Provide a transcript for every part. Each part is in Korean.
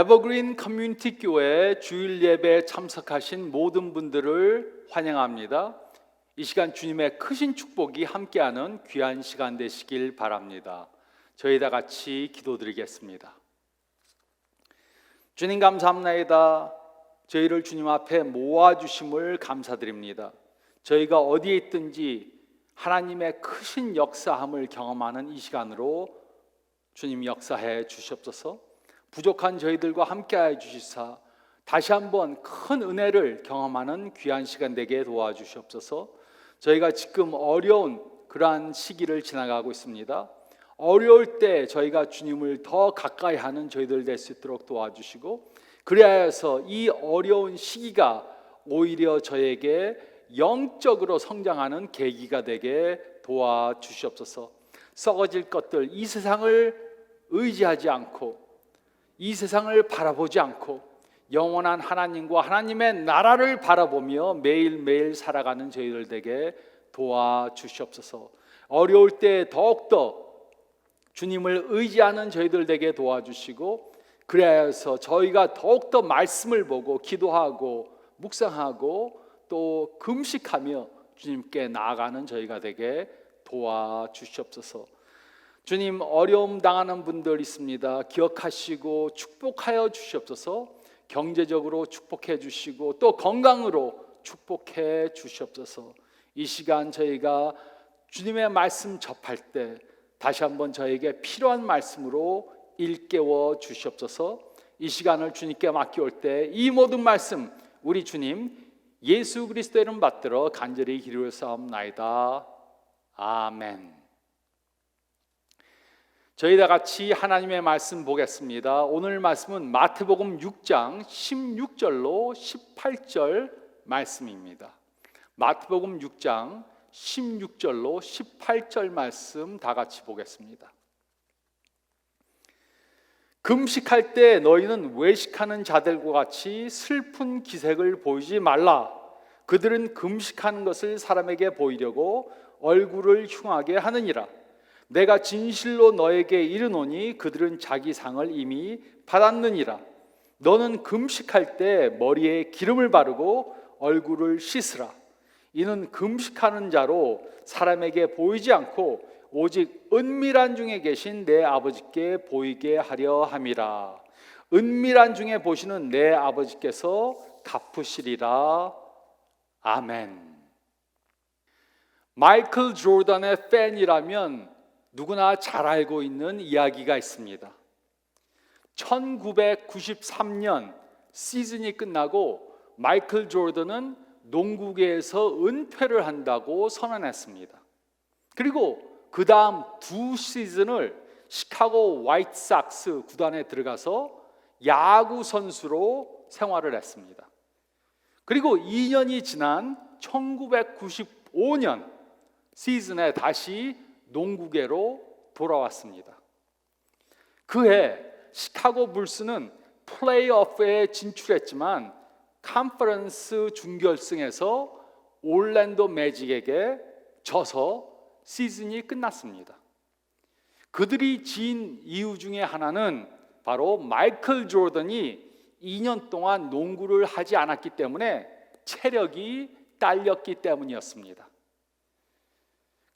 에버그린 커뮤니티 교회 주일 예배에 참석하신 모든 분들을 환영합니다. 이 시간 주님의 크신 축복이 함께하는 귀한 시간 되시길 바랍니다. 저희 다 같이 기도드리겠습니다. 주님 감사합니다. 저희를 주님 앞에 모아주심을 감사드립니다. 저희가 어디에 있든지 하나님의 크신 역사함을 경험하는 이 시간으로 주님 역사해 주시옵소서. 부족한 저희들과 함께해 주시사 다시 한번 큰 은혜를 경험하는 귀한 시간 되게 도와주시옵소서. 저희가 지금 어려운 그러한 시기를 지나가고 있습니다. 어려울 때 저희가 주님을 더 가까이 하는 저희들 될 수 있도록 도와주시고, 그래야 해서 이 어려운 시기가 오히려 저에게 영적으로 성장하는 계기가 되게 도와주시옵소서. 썩어질 것들, 이 세상을 의지하지 않고 이 세상을 바라보지 않고 영원한 하나님과 하나님의 나라를 바라보며 매일매일 살아가는 저희들 되게 도와주시옵소서. 어려울 때 더욱더 주님을 의지하는 저희들 되게 도와주시고, 그래야 해서 저희가 더욱더 말씀을 보고 기도하고 묵상하고 또 금식하며 주님께 나아가는 저희가 되게 도와주시옵소서. 주님, 어려움 당하는 분들 있습니다. 기억하시고 축복하여 주시옵소서. 경제적으로 축복해 주시고 또 건강으로 축복해 주시옵소서. 이 시간 저희가 주님의 말씀 접할 때 다시 한번 저에게 필요한 말씀으로 일깨워 주시옵소서. 이 시간을 주님께 맡겨올 때 이 모든 말씀 우리 주님 예수 그리스도의 이름 받들어 간절히 기도하옵나이다. 아멘. 저희 다 같이 하나님의 말씀 보겠습니다. 오늘 말씀은 마태복음 6장 16절로 18절 말씀입니다. 마태복음 6장 16절로 18절 말씀 다 같이 보겠습니다. 금식할 때 너희는 외식하는 자들과 같이 슬픈 기색을 보이지 말라. 그들은 금식하는 것을 사람에게 보이려고 얼굴을 흉하게 하느니라. 내가 진실로 너에게 이르노니 그들은 자기 상을 이미 받았느니라. 너는 금식할 때 머리에 기름을 바르고 얼굴을 씻으라. 이는 금식하는 자로 사람에게 보이지 않고 오직 은밀한 중에 계신 내 아버지께 보이게 하려 함이라. 은밀한 중에 보시는 내 아버지께서 갚으시리라. 아멘. 마이클 조던의 팬이라면 누구나 잘 알고 있는 이야기가 있습니다. 1993년 시즌이 끝나고 마이클 조던은 농구계에서 은퇴를 한다고 선언했습니다. 그리고 그 다음 두 시즌을 시카고 화이트삭스 구단에 들어가서 야구 선수로 생활을 했습니다. 그리고 2년이 지난 1995년 시즌에 다시 농구계로 돌아왔습니다. 그해 시카고 불스는 플레이오프에 진출했지만 컨퍼런스 준결승에서 올랜도 매직에게 져서 시즌이 끝났습니다. 그들이 진 이유 중에 하나는 바로 마이클 조던이 2년 동안 농구를 하지 않았기 때문에 체력이 딸렸기 때문이었습니다.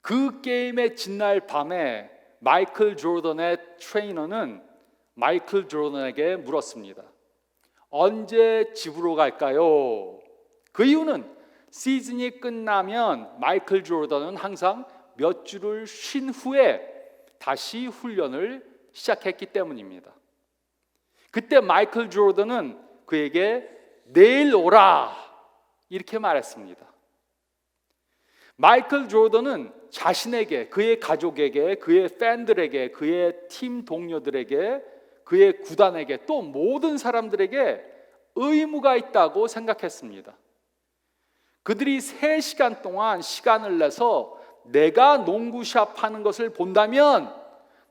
그 게임의 진날 밤에 마이클 조던의 트레이너는 마이클 조던에게 물었습니다. 언제 집으로 갈까요? 그 이유는 시즌이 끝나면 마이클 조던은 항상 몇 주를 쉰 후에 다시 훈련을 시작했기 때문입니다. 그때 마이클 조던은 그에게 내일 오라 이렇게 말했습니다. 마이클 조던은 자신에게, 그의 가족에게, 그의 팬들에게, 그의 팀 동료들에게, 그의 구단에게, 또 모든 사람들에게 의무가 있다고 생각했습니다. 그들이 3시간 동안 시간을 내서 내가 농구샵 하는 것을 본다면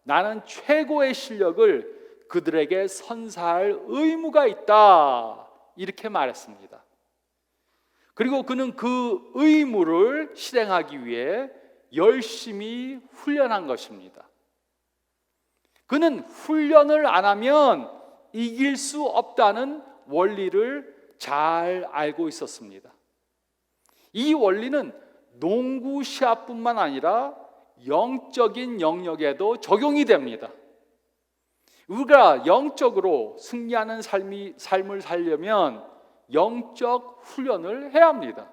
나는 최고의 실력을 그들에게 선사할 의무가 있다 이렇게 말했습니다. 그리고 그는 그 의무를 실행하기 위해 열심히 훈련한 것입니다. 그는 훈련을 안 하면 이길 수 없다는 원리를 잘 알고 있었습니다. 이 원리는 농구 시합뿐만 아니라 영적인 영역에도 적용이 됩니다. 우리가 영적으로 승리하는 삶을 살려면 영적 훈련을 해야 합니다.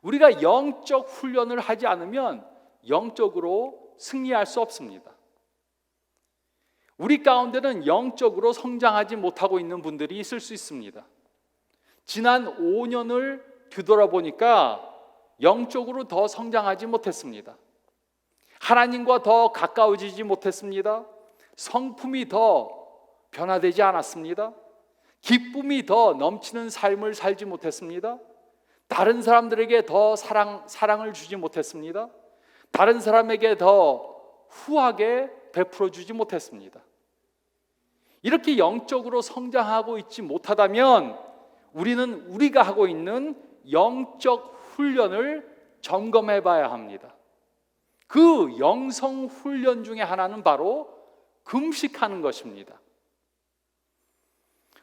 우리가 영적 훈련을 하지 않으면 영적으로 승리할 수 없습니다. 우리 가운데는 영적으로 성장하지 못하고 있는 분들이 있을 수 있습니다. 지난 5년을 뒤돌아보니까 영적으로 더 성장하지 못했습니다. 하나님과 더 가까워지지 못했습니다. 성품이 더 변화되지 않았습니다. 기쁨이 더 넘치는 삶을 살지 못했습니다. 다른 사람들에게 더 사랑을 주지 못했습니다. 다른 사람에게 더 후하게 베풀어 주지 못했습니다. 이렇게 영적으로 성장하고 있지 못하다면 우리는 우리가 하고 있는 영적 훈련을 점검해 봐야 합니다. 그 영성 훈련 중에 하나는 바로 금식하는 것입니다.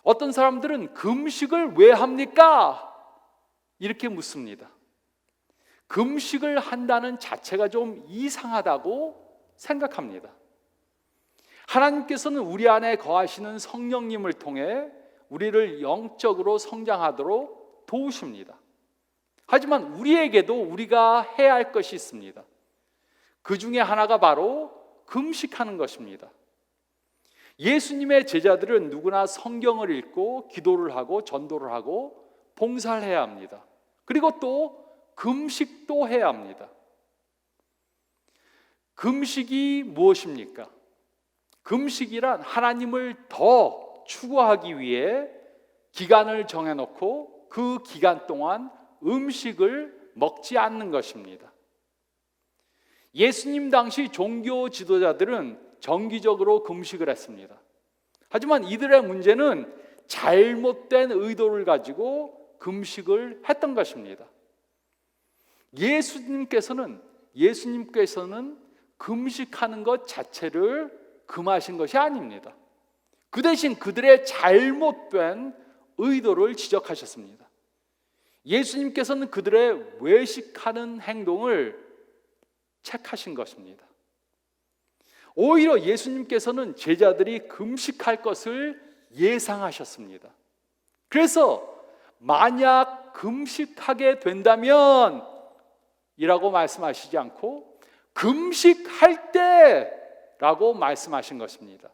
어떤 사람들은 금식을 왜 합니까? 이렇게 묻습니다. 금식을 한다는 자체가 좀 이상하다고 생각합니다. 하나님께서는 우리 안에 거하시는 성령님을 통해 우리를 영적으로 성장하도록 도우십니다. 하지만 우리에게도 우리가 해야 할 것이 있습니다. 그 중에 하나가 바로 금식하는 것입니다. 예수님의 제자들은 누구나 성경을 읽고 기도를 하고 전도를 하고 봉사를 해야 합니다. 그리고 또 금식도 해야 합니다. 금식이 무엇입니까? 금식이란 하나님을 더 추구하기 위해 기간을 정해놓고 그 기간 동안 음식을 먹지 않는 것입니다. 예수님 당시 종교 지도자들은 정기적으로 금식을 했습니다. 하지만 이들의 문제는 잘못된 의도를 가지고 금식을 했던 것입니다. 예수님께서는 금식하는 것 자체를 금하신 것이 아닙니다. 그 대신 그들의 잘못된 의도를 지적하셨습니다. 예수님께서는 그들의 외식하는 행동을 책하신 것입니다. 오히려 예수님께서는 제자들이 금식할 것을 예상하셨습니다. 그래서 만약 금식하게 된다면 이라고 말씀하시지 않고 금식할 때라고 말씀하신 것입니다.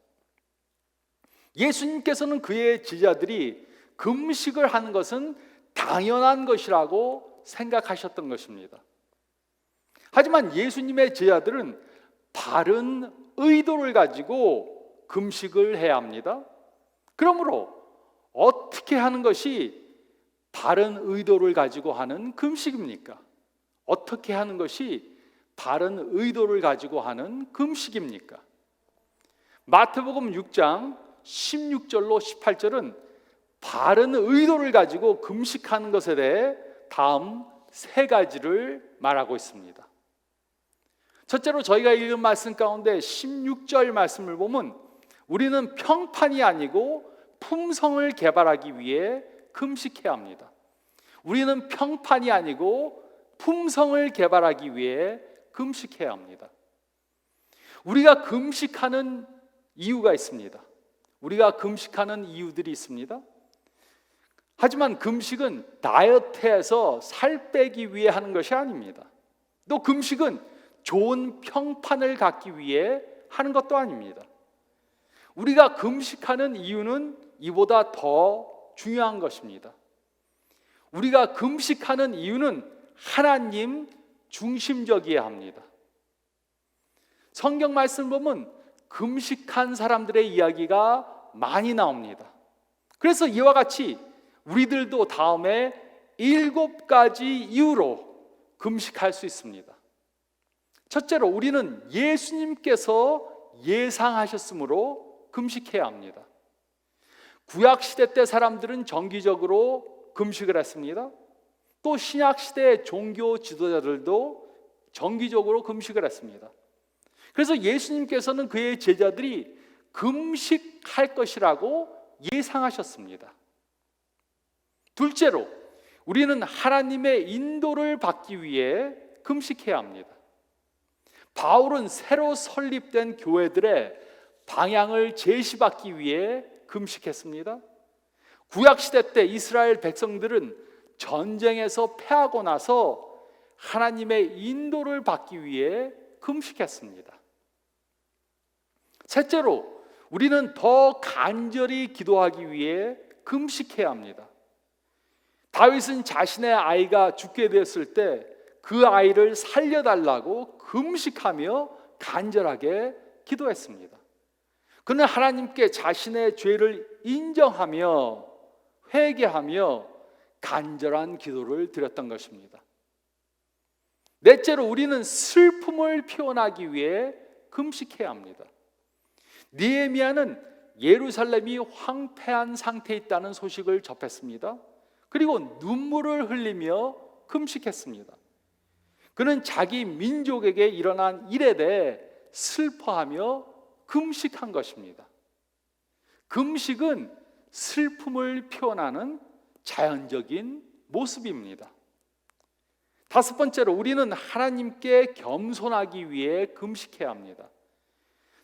예수님께서는 그의 제자들이 금식을 하는 것은 당연한 것이라고 생각하셨던 것입니다. 하지만 예수님의 제자들은 바른 의도를 가지고 금식을 해야 합니다. 그러므로 어떻게 하는 것이 바른 의도를 가지고 하는 금식입니까? 어떻게 하는 것이 바른 의도를 가지고 하는 금식입니까? 마태복음 6장 16절로 18절은 바른 의도를 가지고 금식하는 것에 대해 다음 세 가지를 말하고 있습니다. 첫째로 저희가 읽은 말씀 가운데 16절 말씀을 보면 우리는 평판이 아니고 품성을 개발하기 위해 금식해야 합니다. 우리는 평판이 아니고 품성을 개발하기 위해 금식해야 합니다. 우리가 금식하는 이유가 있습니다. 우리가 금식하는 이유들이 있습니다. 하지만 금식은 다이어트해서 살 빼기 위해 하는 것이 아닙니다. 또 금식은 좋은 평판을 갖기 위해 하는 것도 아닙니다. 우리가 금식하는 이유는 이보다 더 중요한 것입니다. 우리가 금식하는 이유는 하나님 중심적이어야 합니다. 성경 말씀 보면 금식한 사람들의 이야기가 많이 나옵니다. 그래서 이와 같이 우리들도 다음에 7가지 이유로 금식할 수 있습니다. 첫째로 우리는 예수님께서 예상하셨으므로 금식해야 합니다. 구약시대 때 사람들은 정기적으로 금식을 했습니다. 또 신약시대의 종교 지도자들도 정기적으로 금식을 했습니다. 그래서 예수님께서는 그의 제자들이 금식할 것이라고 예상하셨습니다. 둘째로, 우리는 하나님의 인도를 받기 위해 금식해야 합니다. 바울은 새로 설립된 교회들의 방향을 제시받기 위해 금식했습니다. 구약시대 때 이스라엘 백성들은 전쟁에서 패하고 나서 하나님의 인도를 받기 위해 금식했습니다. 셋째로, 우리는 더 간절히 기도하기 위해 금식해야 합니다. 다윗은 자신의 아이가 죽게 되었을 때 그 아이를 살려달라고 금식하며 간절하게 기도했습니다. 그는 하나님께 자신의 죄를 인정하며 회개하며 간절한 기도를 드렸던 것입니다. 넷째로, 우리는 슬픔을 표현하기 위해 금식해야 합니다. 느헤미야는 예루살렘이 황폐한 상태에 있다는 소식을 접했습니다. 그리고 눈물을 흘리며 금식했습니다. 그는 자기 민족에게 일어난 일에 대해 슬퍼하며 금식한 것입니다. 금식은 슬픔을 표현하는 자연적인 모습입니다. 다섯 번째로, 우리는 하나님께 겸손하기 위해 금식해야 합니다.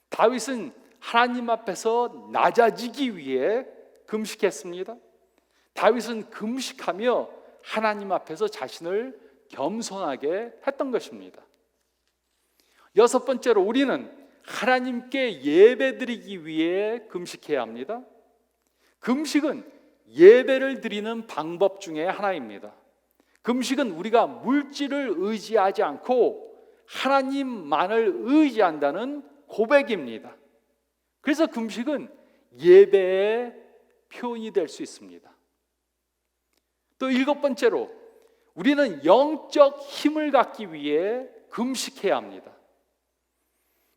다윗은 하나님 앞에서 낮아지기 위해 금식했습니다. 다윗은 금식하며 하나님 앞에서 자신을 겸손하게 했던 것입니다. 여섯 번째로, 우리는 하나님께 예배드리기 위해 금식해야 합니다. 금식은 예배를 드리는 방법 중에 하나입니다. 금식은 우리가 물질을 의지하지 않고 하나님만을 의지한다는 고백입니다. 그래서 금식은 예배의 표현이 될 수 있습니다. 또 일곱 번째로, 우리는 영적 힘을 갖기 위해 금식해야 합니다.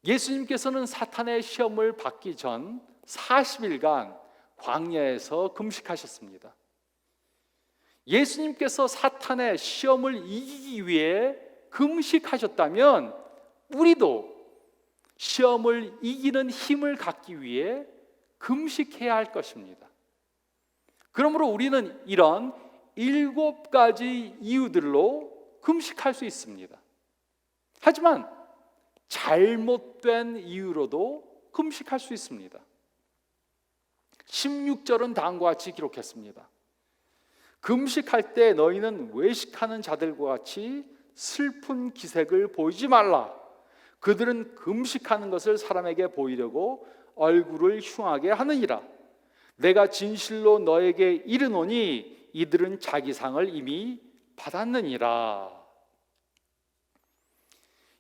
예수님께서는 사탄의 시험을 받기 전 40일간 광야에서 금식하셨습니다. 예수님께서 사탄의 시험을 이기기 위해 금식하셨다면 우리도 시험을 이기는 힘을 갖기 위해 금식해야 할 것입니다. 그러므로 우리는 이런 7가지 이유들로 금식할 수 있습니다. 하지만 잘못된 이유로도 금식할 수 있습니다. 16절은 다음과 같이 기록했습니다. 금식할 때 너희는 외식하는 자들과 같이 슬픈 기색을 보이지 말라. 그들은 금식하는 것을 사람에게 보이려고 얼굴을 흉하게 하느니라. 내가 진실로 너에게 이르노니 이들은 자기 상을 이미 받았느니라.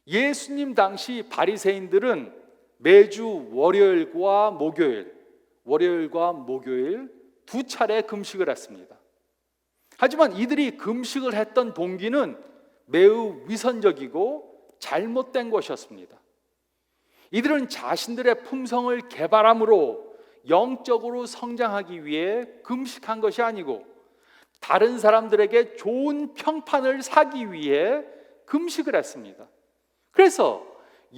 예수님 당시 바리새인들은 매주 월요일과 목요일 두 차례 금식을 했습니다. 하지만 이들이 금식을 했던 동기는 매우 위선적이고 잘못된 것이었습니다. 이들은 자신들의 품성을 개발함으로 영적으로 성장하기 위해 금식한 것이 아니고 다른 사람들에게 좋은 평판을 사기 위해 금식을 했습니다. 그래서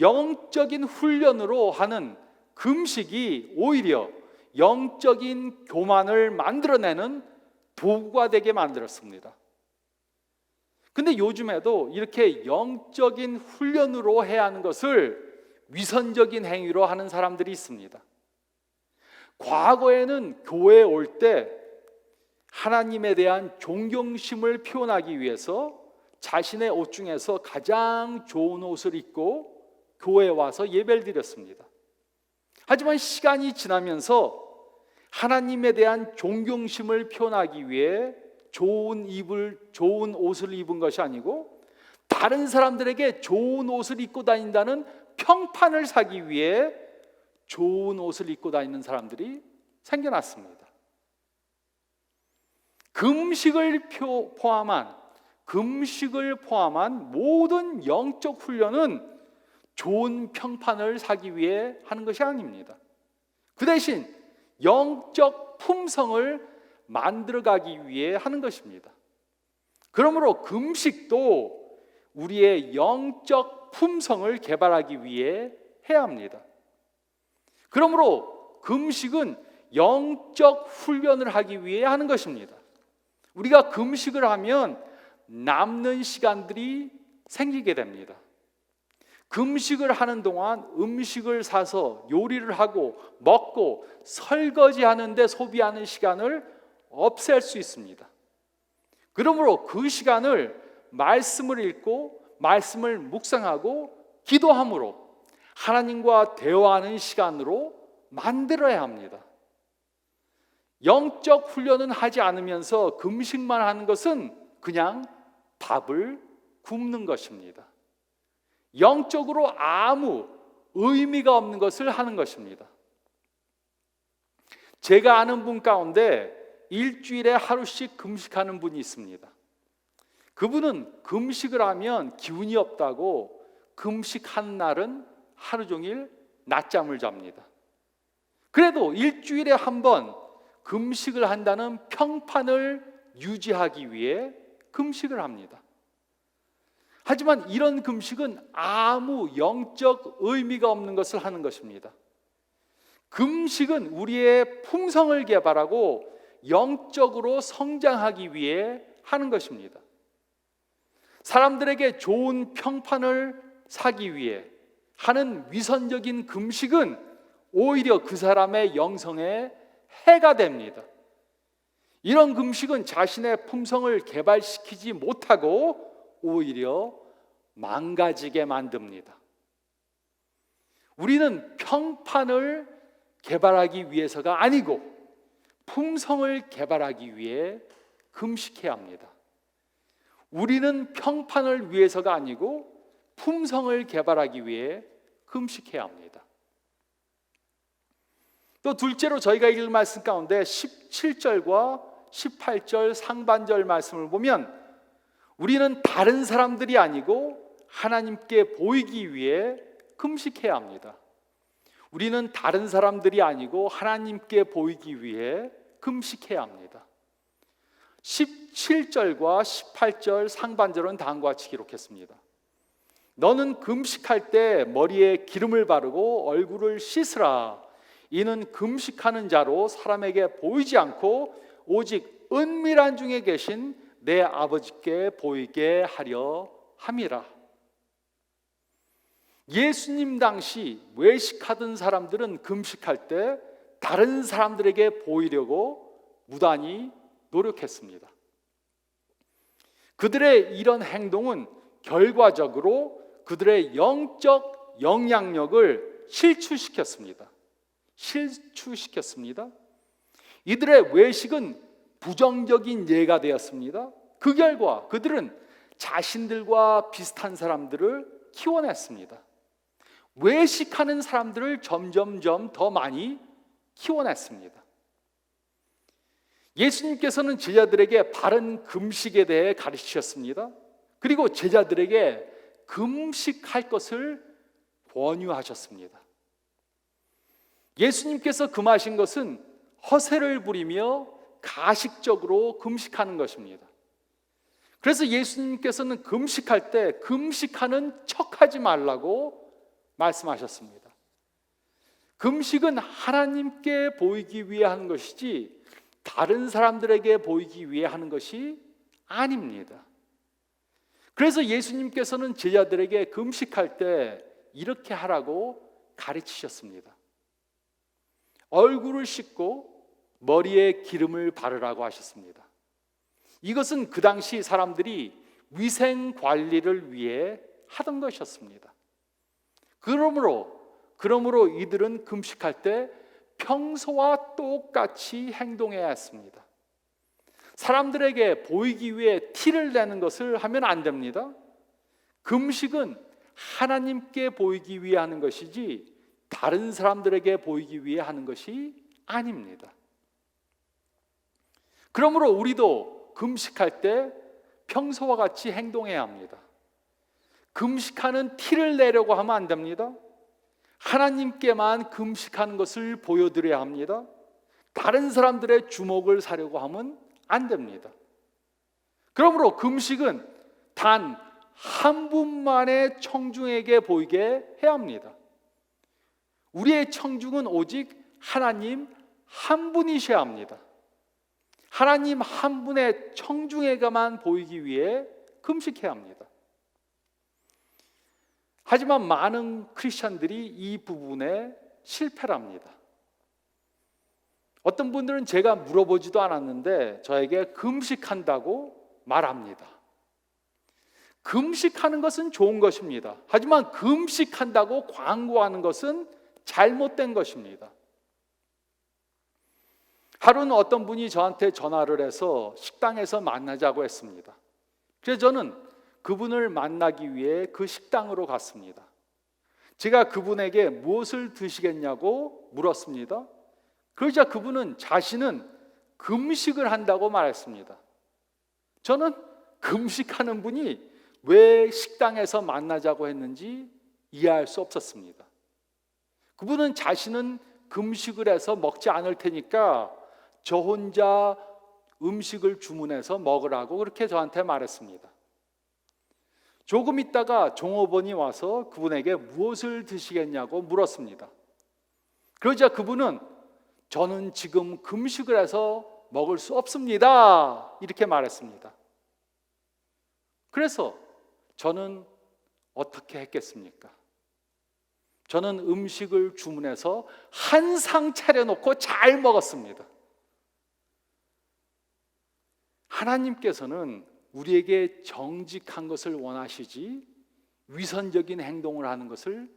영적인 훈련으로 하는 금식이 오히려 영적인 교만을 만들어내는 도구가 되게 만들었습니다. 근데 요즘에도 이렇게 영적인 훈련으로 해야 하는 것을 위선적인 행위로 하는 사람들이 있습니다. 과거에는 교회에 올 때 하나님에 대한 존경심을 표현하기 위해서 자신의 옷 중에서 가장 좋은 옷을 입고 교회에 와서 예배를 드렸습니다. 하지만 시간이 지나면서 하나님에 대한 존경심을 표현하기 위해 좋은 옷을 입은 것이 아니고 다른 사람들에게 좋은 옷을 입고 다닌다는 평판을 사기 위해 좋은 옷을 입고 다니는 사람들이 생겨났습니다. 금식을 포함한 모든 영적 훈련은 좋은 평판을 사기 위해 하는 것이 아닙니다. 그 대신 영적 품성을 만들어가기 위해 하는 것입니다. 그러므로 금식도 우리의 영적 품성을 개발하기 위해 해야 합니다. 그러므로 금식은 영적 훈련을 하기 위해 하는 것입니다. 우리가 금식을 하면 남는 시간들이 생기게 됩니다. 금식을 하는 동안 음식을 사서 요리를 하고 먹고 설거지하는 데 소비하는 시간을 없앨 수 있습니다. 그러므로 그 시간을 말씀을 읽고 말씀을 묵상하고 기도함으로 하나님과 대화하는 시간으로 만들어야 합니다. 영적 훈련은 하지 않으면서 금식만 하는 것은 그냥 밥을 굶는 것입니다. 영적으로 아무 의미가 없는 것을 하는 것입니다. 제가 아는 분 가운데 일주일에 하루씩 금식하는 분이 있습니다. 그분은 금식을 하면 기운이 없다고 금식한 날은 하루 종일 낮잠을 잡니다. 그래도 일주일에 한 번 금식을 한다는 평판을 유지하기 위해 금식을 합니다. 하지만 이런 금식은 아무 영적 의미가 없는 것을 하는 것입니다. 금식은 우리의 품성을 개발하고 영적으로 성장하기 위해 하는 것입니다. 사람들에게 좋은 평판을 사기 위해 하는 위선적인 금식은 오히려 그 사람의 영성에 해가 됩니다. 이런 금식은 자신의 품성을 개발시키지 못하고 오히려 망가지게 만듭니다. 우리는 평판을 개발하기 위해서가 아니고 품성을 개발하기 위해 금식해야 합니다. 우리는 평판을 위해서가 아니고 품성을 개발하기 위해 금식해야 합니다. 또 둘째로 저희가 읽을 말씀 가운데 17절과 18절 상반절 말씀을 보면 우리는 다른 사람들이 아니고 하나님께 보이기 위해 금식해야 합니다. 우리는 다른 사람들이 아니고 하나님께 보이기 위해 금식해야 합니다. 17절과 18절 상반절은 다음과 같이 기록했습니다. 너는 금식할 때 머리에 기름을 바르고 얼굴을 씻으라. 이는 금식하는 자로 사람에게 보이지 않고 오직 은밀한 중에 계신 내 아버지께 보이게 하려 함이라. 예수님 당시 외식하던 사람들은 금식할 때 다른 사람들에게 보이려고 무단히 노력했습니다. 그들의 이런 행동은 결과적으로 그들의 영적 영향력을 실추시켰습니다. 이들의 외식은 부정적인 예가 되었습니다. 그 결과 그들은 자신들과 비슷한 사람들을 키워냈습니다. 외식하는 사람들을 점점점 더 많이 키워냈습니다. 예수님께서는 제자들에게 바른 금식에 대해 가르치셨습니다. 그리고 제자들에게 금식할 것을 권유하셨습니다. 예수님께서 금하신 것은 허세를 부리며 가식적으로 금식하는 것입니다. 그래서 예수님께서는 금식할 때 금식하는 척하지 말라고 말씀하셨습니다. 금식은 하나님께 보이기 위해 하는 것이지 다른 사람들에게 보이기 위해 하는 것이 아닙니다. 그래서 예수님께서는 제자들에게 금식할 때 이렇게 하라고 가르치셨습니다. 얼굴을 씻고 머리에 기름을 바르라고 하셨습니다. 이것은 그 당시 사람들이 위생 관리를 위해 하던 것이었습니다. 그러므로 이들은 금식할 때 평소와 똑같이 행동해야 했습니다. 사람들에게 보이기 위해 티를 내는 것을 하면 안 됩니다. 금식은 하나님께 보이기 위해 하는 것이지 다른 사람들에게 보이기 위해 하는 것이 아닙니다. 그러므로 우리도 금식할 때 평소와 같이 행동해야 합니다. 금식하는 티를 내려고 하면 안 됩니다. 하나님께만 금식하는 것을 보여드려야 합니다. 다른 사람들의 주목을 사려고 하면 안 됩니다. 그러므로 금식은 단 한 분만의 청중에게 보이게 해야 합니다. 우리의 청중은 오직 하나님 한 분이셔야 합니다. 하나님 한 분의 청중에게만 보이기 위해 금식해야 합니다. 하지만 많은 크리스찬들이 이 부분에 실패를 합니다. 어떤 분들은 제가 물어보지도 않았는데 저에게 금식한다고 말합니다. 금식하는 것은 좋은 것입니다. 하지만 금식한다고 광고하는 것은 잘못된 것입니다. 하루는 어떤 분이 저한테 전화를 해서 식당에서 만나자고 했습니다. 그래서 저는 그분을 만나기 위해 그 식당으로 갔습니다. 제가 그분에게 무엇을 드시겠냐고 물었습니다. 그러자 그분은 자신은 금식을 한다고 말했습니다. 저는 금식하는 분이 왜 식당에서 만나자고 했는지 이해할 수 없었습니다. 그분은 자신은 금식을 해서 먹지 않을 테니까 저 혼자 음식을 주문해서 먹으라고 그렇게 저한테 말했습니다. 조금 있다가 종업원이 와서 그분에게 무엇을 드시겠냐고 물었습니다. 그러자 그분은 저는 지금 금식을 해서 먹을 수 없습니다, 이렇게 말했습니다. 그래서 저는 어떻게 했겠습니까? 저는 음식을 주문해서 한 상 차려놓고 잘 먹었습니다. 하나님께서는 우리에게 정직한 것을 원하시지 위선적인 행동을 하는 것을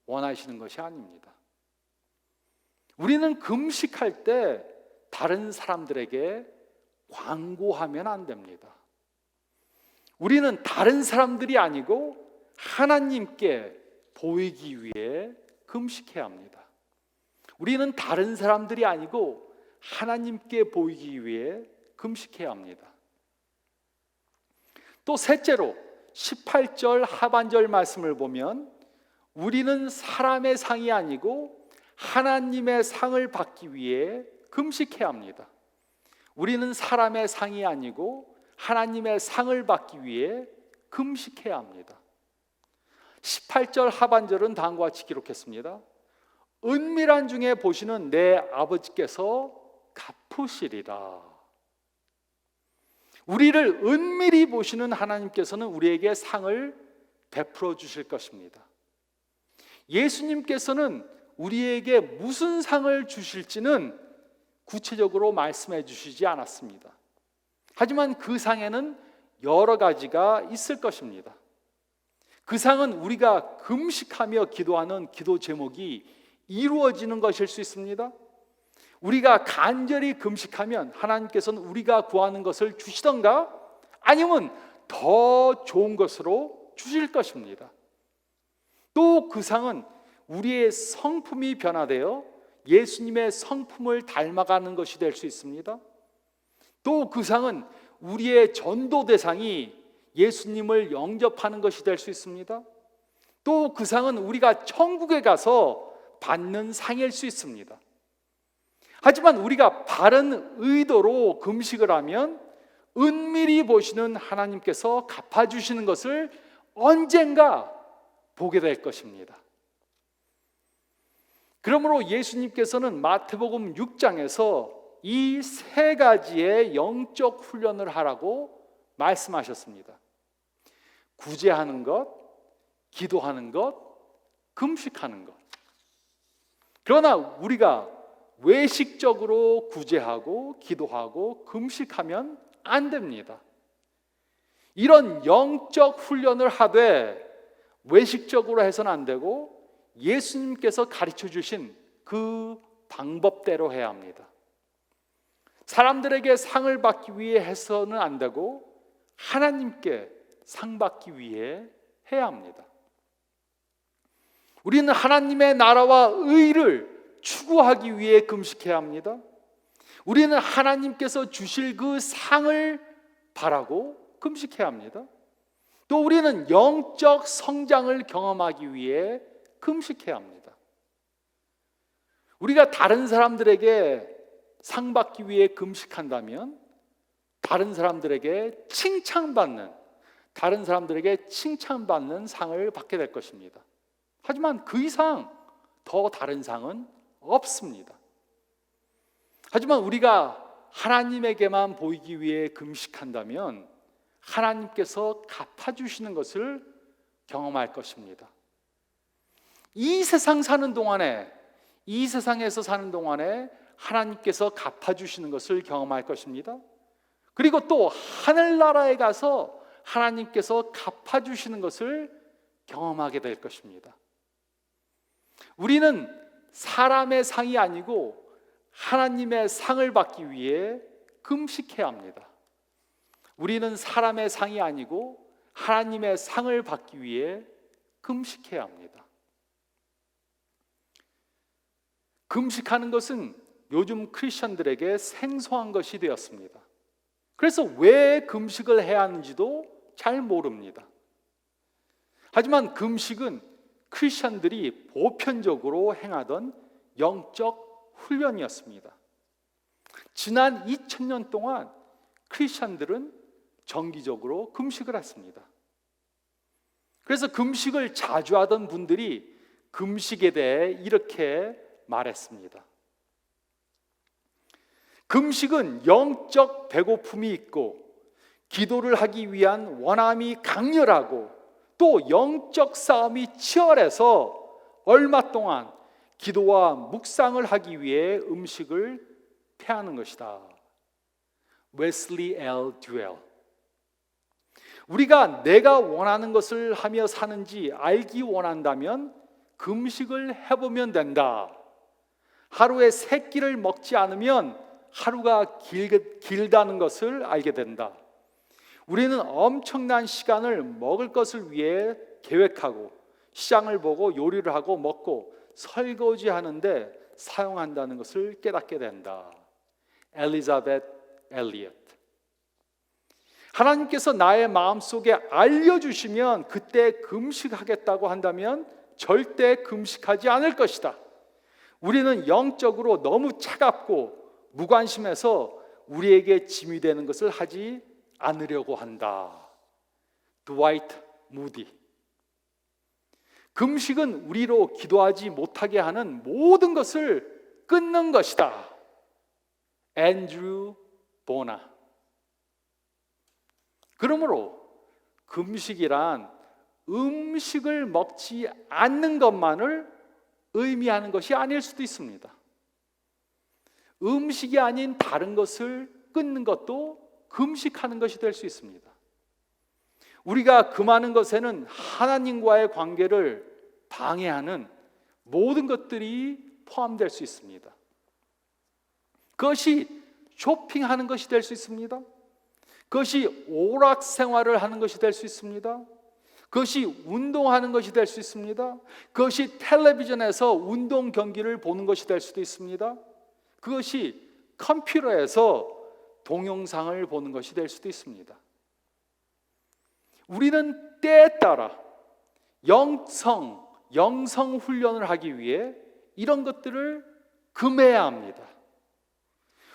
원하시는 것이 아닙니다. 우리는 금식할 때 다른 사람들에게 광고하면 안 됩니다. 우리는 다른 사람들이 아니고 하나님께 보이기 위해 금식해야 합니다. 우리는 다른 사람들이 아니고 하나님께 보이기 위해 금식해야 합니다. 또 셋째로 18절 하반절 말씀을 보면 우리는 사람의 상이 아니고 하나님의 상을 받기 위해 금식해야 합니다. 우리는 사람의 상이 아니고 하나님의 상을 받기 위해 금식해야 합니다. 18절 하반절은 다음과 같이 기록했습니다. 은밀한 중에 보시는 내 아버지께서 갚으시리라. 우리를 은밀히 보시는 하나님께서는 우리에게 상을 베풀어 주실 것입니다. 예수님께서는 우리에게 무슨 상을 주실지는 구체적으로 말씀해 주시지 않았습니다. 하지만 그 상에는 여러 가지가 있을 것입니다. 그 상은 우리가 금식하며 기도하는 기도 제목이 이루어지는 것일 수 있습니다. 우리가 간절히 금식하면 하나님께서는 우리가 구하는 것을 주시던가 아니면 더 좋은 것으로 주실 것입니다. 또 그 상은 우리의 성품이 변화되어 예수님의 성품을 닮아가는 것이 될 수 있습니다. 또 그 상은 우리의 전도 대상이 예수님을 영접하는 것이 될 수 있습니다. 또 그 상은 우리가 천국에 가서 받는 상일 수 있습니다. 하지만 우리가 바른 의도로 금식을 하면 은밀히 보시는 하나님께서 갚아주시는 것을 언젠가 보게 될 것입니다. 그러므로 예수님께서는 마태복음 6장에서 이 세 가지의 영적 훈련을 하라고 말씀하셨습니다. 구제하는 것, 기도하는 것, 금식하는 것. 그러나 우리가 외식적으로 구제하고 기도하고 금식하면 안 됩니다. 이런 영적 훈련을 하되 외식적으로 해서는 안 되고 예수님께서 가르쳐 주신 그 방법대로 해야 합니다. 사람들에게 상을 받기 위해 해서는 안 되고 하나님께 상 받기 위해 해야 합니다. 우리는 하나님의 나라와 의를 추구하기 위해 금식해야 합니다. 우리는 하나님께서 주실 그 상을 바라고 금식해야 합니다. 또 우리는 영적 성장을 경험하기 위해 금식해야 합니다. 우리가 다른 사람들에게 상 받기 위해 금식한다면 다른 사람들에게 칭찬받는, 다른 사람들에게 칭찬받는 상을 받게 될 것입니다. 하지만 그 이상 더 다른 상은 없습니다. 하지만 우리가 하나님에게만 보이기 위해 금식한다면 하나님께서 갚아주시는 것을 경험할 것입니다. 이 세상에서 사는 동안에 하나님께서 갚아주시는 것을 경험할 것입니다. 그리고 또 하늘나라에 가서 하나님께서 갚아주시는 것을 경험하게 될 것입니다. 우리는 사람의 상이 아니고 하나님의 상을 받기 위해 금식해야 합니다. 우리는 사람의 상이 아니고 하나님의 상을 받기 위해 금식해야 합니다. 금식하는 것은 요즘 크리스천들에게 생소한 것이 되었습니다. 그래서 왜 금식을 해야 하는지도 잘 모릅니다. 하지만 금식은 크리스천들이 보편적으로 행하던 영적 훈련이었습니다. 지난 2000년 동안 크리스천들은 정기적으로 금식을 했습니다. 그래서 금식을 자주 하던 분들이 금식에 대해 이렇게 말했습니다. 금식은 영적 배고픔이 있고 기도를 하기 위한 원함이 강렬하고 또 영적 싸움이 치열해서 얼마 동안 기도와 묵상을 하기 위해 음식을 패하는 것이다. 웨슬리 L. 듀엘. 우리가 내가 원하는 것을 하며 사는지 알기 원한다면 금식을 해보면 된다. 하루에 3끼를 먹지 않으면 하루가 길다는 것을 알게 된다. 우리는 엄청난 시간을 먹을 것을 위해 계획하고 시장을 보고 요리를 하고 먹고 설거지하는데 사용한다는 것을 깨닫게 된다. 엘리자벳 엘리엇. 하나님께서 나의 마음속에 알려주시면 그때 금식하겠다고 한다면 절대 금식하지 않을 것이다. 우리는 영적으로 너무 차갑고 무관심해서 우리에게 짐이 되는 것을 하지 않으려고 한다. 드와이트 무디. 금식은 우리로 기도하지 못하게 하는 모든 것을 끊는 것이다. 앤드류 보나. 그러므로 금식이란 음식을 먹지 않는 것만을 의미하는 것이 아닐 수도 있습니다. 음식이 아닌 다른 것을 끊는 것도 금식하는 것이 될 수 있습니다. 우리가 금하는 것에는 하나님과의 관계를 방해하는 모든 것들이 포함될 수 있습니다. 그것이 쇼핑하는 것이 될 수 있습니다. 그것이 오락 생활을 하는 것이 될 수 있습니다. 그것이 운동하는 것이 될 수 있습니다. 그것이 텔레비전에서 운동 경기를 보는 것이 될 수도 있습니다. 그것이 컴퓨터에서 동영상을 보는 것이 될 수도 있습니다. 우리는 때에 따라 영성 훈련을 하기 위해 이런 것들을 금해야 합니다.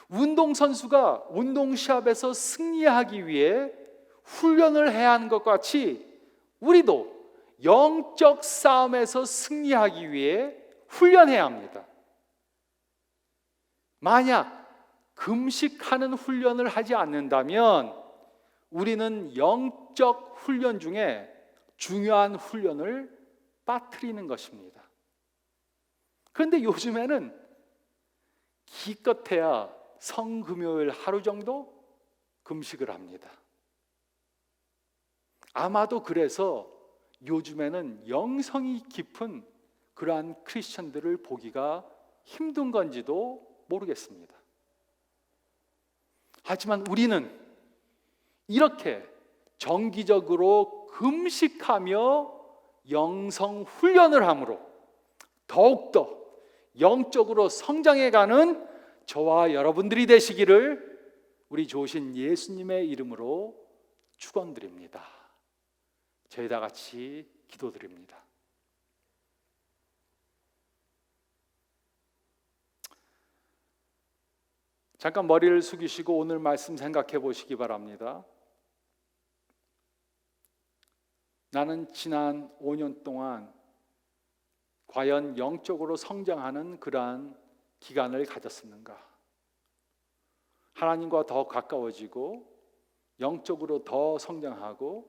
운동선수가 운동시합에서 승리하기 위해 훈련을 해야 하는 것 같이 우리도 영적 싸움에서 승리하기 위해 훈련해야 합니다. 만약 금식하는 훈련을 하지 않는다면 우리는 영적 훈련 중에 중요한 훈련을 빠뜨리는 것입니다. 그런데 요즘에는 기껏해야 성금요일 하루 정도 금식을 합니다. 아마도 그래서 요즘에는 영성이 깊은 그러한 크리스천들을 보기가 힘든 건지도 모르겠습니다. 하지만 우리는 이렇게 정기적으로 금식하며 영성 훈련을 함으로 더욱더 영적으로 성장해가는 저와 여러분들이 되시기를 우리 좋으신 예수님의 이름으로 축원드립니다. 저희 다 같이 기도드립니다. 잠깐 머리를 숙이시고 오늘 말씀 생각해 보시기 바랍니다. 나는 지난 5년 동안 과연 영적으로 성장하는 그러한 기간을 가졌었는가? 하나님과 더 가까워지고 영적으로 더 성장하고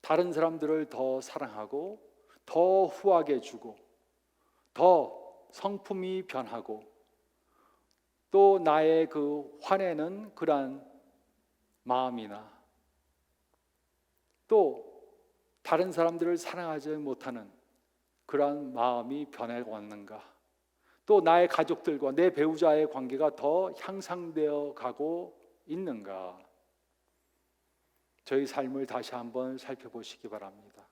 다른 사람들을 더 사랑하고 더 후하게 주고 더 성품이 변하고 또 나의 그 화내는 그러한 마음이나 또 다른 사람들을 사랑하지 못하는 그러한 마음이 변해왔는가, 또 나의 가족들과 내 배우자의 관계가 더 향상되어 가고 있는가, 저희 삶을 다시 한번 살펴보시기 바랍니다.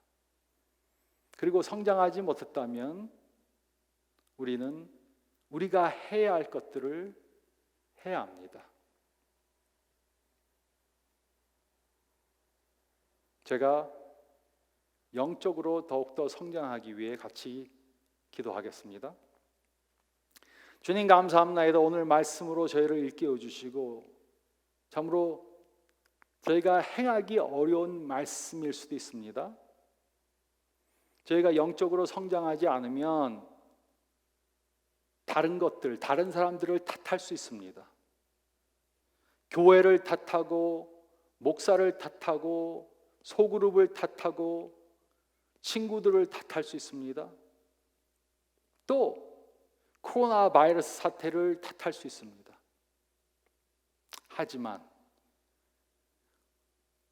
그리고 성장하지 못했다면 우리는 우리가 해야 할 것들을 해야 합니다. 제가 영적으로 더욱더 성장하기 위해 같이 기도하겠습니다. 주님 감사합니다. 오늘 말씀으로 저희를 일깨워 주시고 참으로 저희가 행하기 어려운 말씀일 수도 있습니다. 저희가 영적으로 성장하지 않으면 다른 것들, 다른 사람들을 탓할 수 있습니다. 교회를 탓하고 목사를 탓하고 소그룹을 탓하고 친구들을 탓할 수 있습니다. 또 코로나 바이러스 사태를 탓할 수 있습니다. 하지만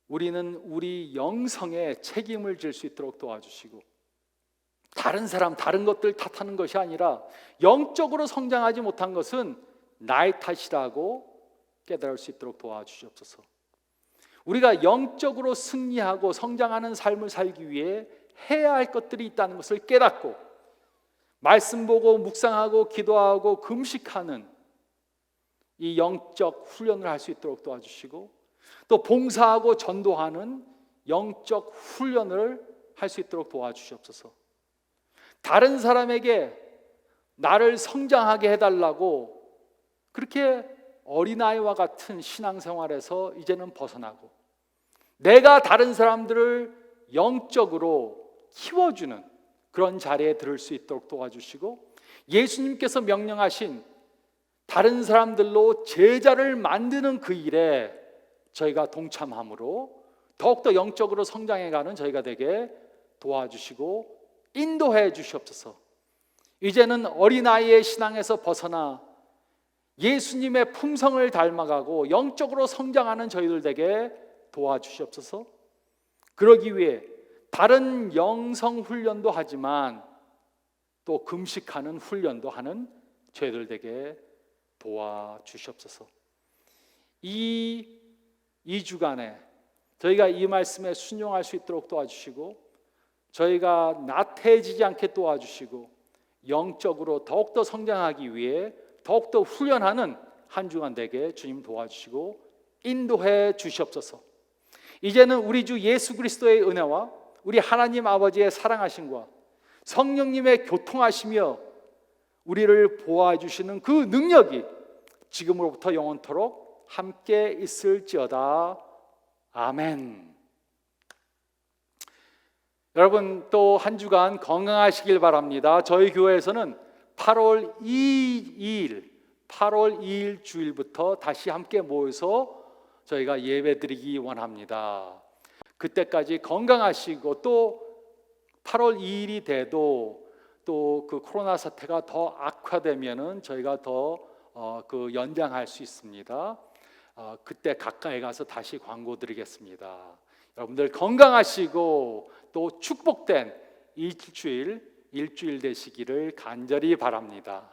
우리는 우리 영성에 책임을 질 수 있도록 도와주시고 다른 사람, 다른 것들 탓하는 것이 아니라 영적으로 성장하지 못한 것은 나의 탓이라고 깨달을 수 있도록 도와주시옵소서. 우리가 영적으로 승리하고 성장하는 삶을 살기 위해 해야 할 것들이 있다는 것을 깨닫고 말씀 보고 묵상하고 기도하고 금식하는 이 영적 훈련을 할 수 있도록 도와주시고 또 봉사하고 전도하는 영적 훈련을 할 수 있도록 도와주시옵소서. 다른 사람에게 나를 성장하게 해달라고 그렇게 어린아이와 같은 신앙생활에서 이제는 벗어나고 내가 다른 사람들을 영적으로 키워주는 그런 자리에 들을 수 있도록 도와주시고 예수님께서 명령하신 다른 사람들로 제자를 만드는 그 일에 저희가 동참함으로 더욱더 영적으로 성장해가는 저희가 되게 도와주시고 인도해 주시옵소서. 이제는 어린아이의 신앙에서 벗어나 예수님의 품성을 닮아가고 영적으로 성장하는 저희들 되게 도와주시옵소서. 그러기 위해 다른 영성 훈련도 하지만 또 금식하는 훈련도 하는 저희들 되게 도와주시옵소서. 이 2주간에 저희가 이 말씀에 순종할 수 있도록 도와주시고 저희가 나태해지지 않게 도와주시고 영적으로 더욱더 성장하기 위해 더욱더 훈련하는 한 주간 되게 주님 도와주시고 인도해 주시옵소서. 이제는 우리 주 예수 그리스도의 은혜와 우리 하나님 아버지의 사랑하심과 성령님의 교통하시며 우리를 보호해 주시는 그 능력이 지금으로부터 영원토록 함께 있을지어다. 아멘. 여러분 또 한 주간 건강하시길 바랍니다. 저희 교회에서는 8월 2일 주일부터 다시 함께 모여서 저희가 예배드리기 원합니다. 그때까지 건강하시고 또 8월 2일이 돼도 또 그 코로나 사태가 더 악화되면은 저희가 더 연장할 수 있습니다. 그때 가까이 가서 다시 광고 드리겠습니다. 여러분들 건강하시고 또 축복된 일주일 되시기를 간절히 바랍니다.